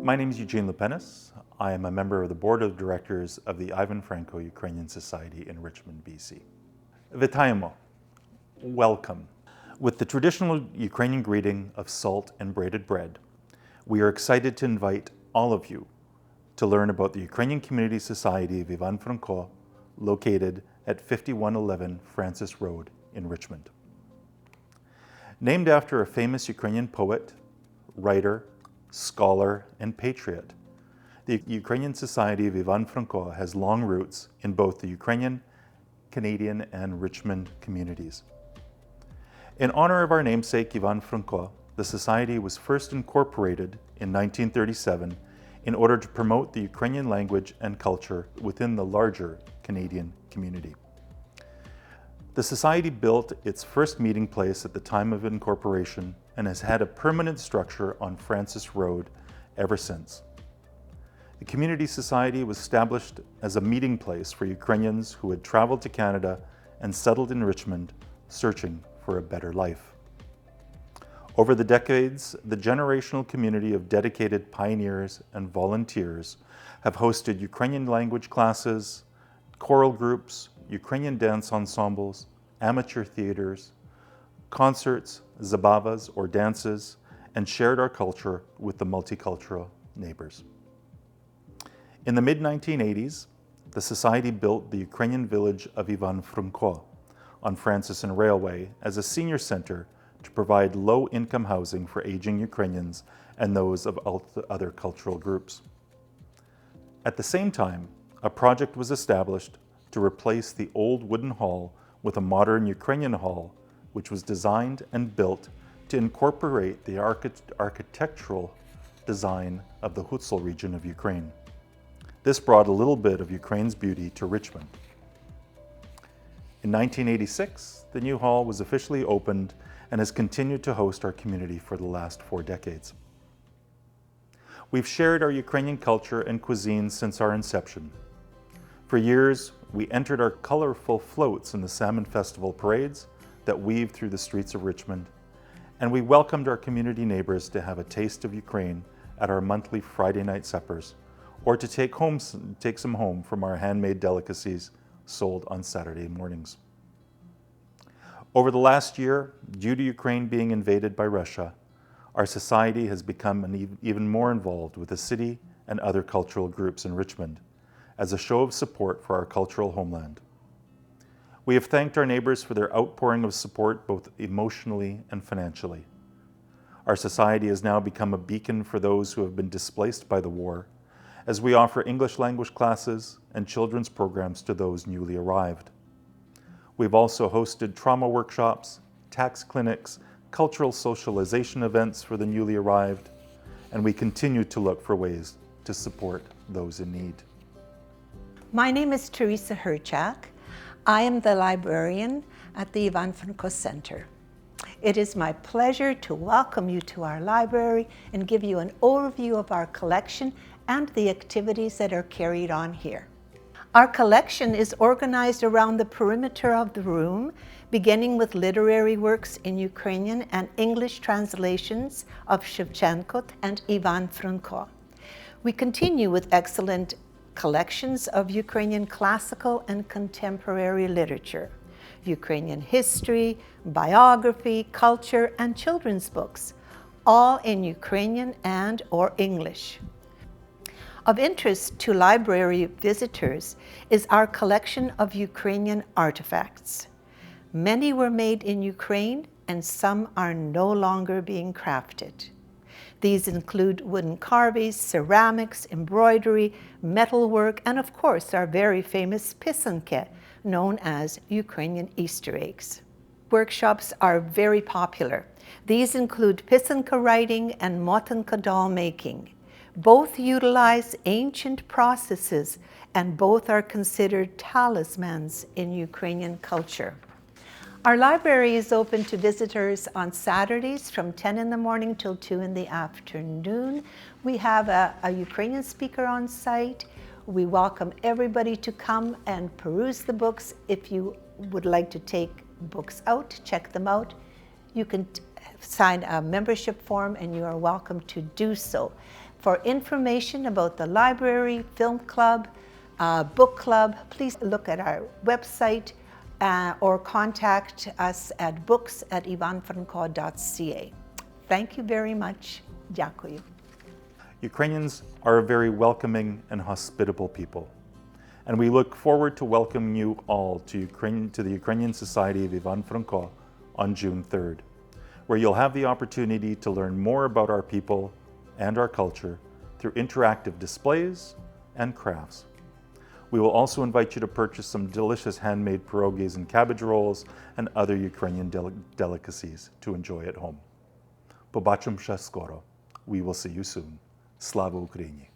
My name is Eugene Lupenis. I am a member of the Board of Directors of the Ivan Franko Ukrainian Society in Richmond, BC. Vitaємо, welcome. With the traditional Ukrainian greeting of salt and braided bread, we are excited to invite all of you to learn about the Ukrainian Community Society of Ivan Franko, located at 5111 Francis Road in Richmond. Named after a famous Ukrainian poet, writer, scholar, and patriot, the Ukrainian Society of Ivan Franko has long roots in both the Ukrainian, Canadian, and Richmond communities. In honor of our namesake Ivan Franko, the Society was first incorporated in 1937 in order to promote the Ukrainian language and culture within the larger Canadian community. The Society built its first meeting place at the time of incorporation and has had a permanent structure on Francis Road ever since. The Community Society was established as a meeting place for Ukrainians who had traveled to Canada and settled in Richmond, searching for a better life. Over the decades, the generational community of dedicated pioneers and volunteers have hosted Ukrainian language classes, choral groups, Ukrainian dance ensembles, amateur theaters, concerts, zabavas or dances, and shared our culture with the multicultural neighbors. In the mid-1980s, the Society built the Ukrainian village of Ivan Franko on Francis and Railway as a senior center to provide low-income housing for aging Ukrainians and those of other cultural groups. At the same time, a project was established to replace the old wooden hall with a modern Ukrainian hall, which was designed and built to incorporate the architectural design of the Hutsul region of Ukraine. This brought a little bit of Ukraine's beauty to Richmond. In 1986, the new hall was officially opened and has continued to host our community for the last 4 decades. We've shared our Ukrainian culture and cuisine since our inception. For years, we entered our colorful floats in the Salmon Festival parades that weave through the streets of Richmond, and we welcomed our community neighbors to have a taste of Ukraine at our monthly Friday night suppers, or to take some home from our handmade delicacies sold on Saturday mornings. Over the last year, due to Ukraine being invaded by Russia, our society has become even more involved with the city and other cultural groups in Richmond as a show of support for our cultural homeland. We have thanked our neighbors for their outpouring of support both emotionally and financially. Our society has now become a beacon for those who have been displaced by the war, as we offer English language classes and children's programs to those newly arrived. We've also hosted trauma workshops, tax clinics, cultural socialization events for the newly arrived, and we continue to look for ways to support those in need. My name is Teresa Herchak. I am the librarian at the Ivan Franko Center. It is my pleasure to welcome you to our library and give you an overview of our collection and the activities that are carried on here. Our collection is organized around the perimeter of the room, beginning with literary works in Ukrainian and English translations of Shevchenko and Ivan Franko. We continue with excellent collections of Ukrainian classical and contemporary literature, Ukrainian history, biography, culture, and children's books, all in Ukrainian and/or English. Of interest to library visitors is our collection of Ukrainian artifacts. Many were made in Ukraine and some are no longer being crafted. These include wooden carvings, ceramics, embroidery, metalwork, and of course our very famous pisanke, known as Ukrainian Easter eggs. Workshops are very popular. These include pisanka writing and motanka doll making. Both utilize ancient processes and both are considered talismans in Ukrainian culture. Our library is open to visitors on Saturdays from 10 in the morning till 2 in the afternoon. We have a Ukrainian speaker on site. We welcome everybody to come and peruse the books. If you would like to take books out, check them out, you can sign a membership form and you are welcome to do so. For information about the library, film club, book club, please look at our website or contact us at books@ivanfranko.ca. Thank you very much. Дякую. Ukrainians are a very welcoming and hospitable people, and we look forward to welcoming you all to the Ukrainian Society of Ivan Franko on June 3rd, where you'll have the opportunity to learn more about our people and our culture through interactive displays and crafts. We will also invite you to purchase some delicious handmade pierogies and cabbage rolls and other Ukrainian delicacies to enjoy at home. Побачимося скоро. We will see you soon. Slava Ukraini!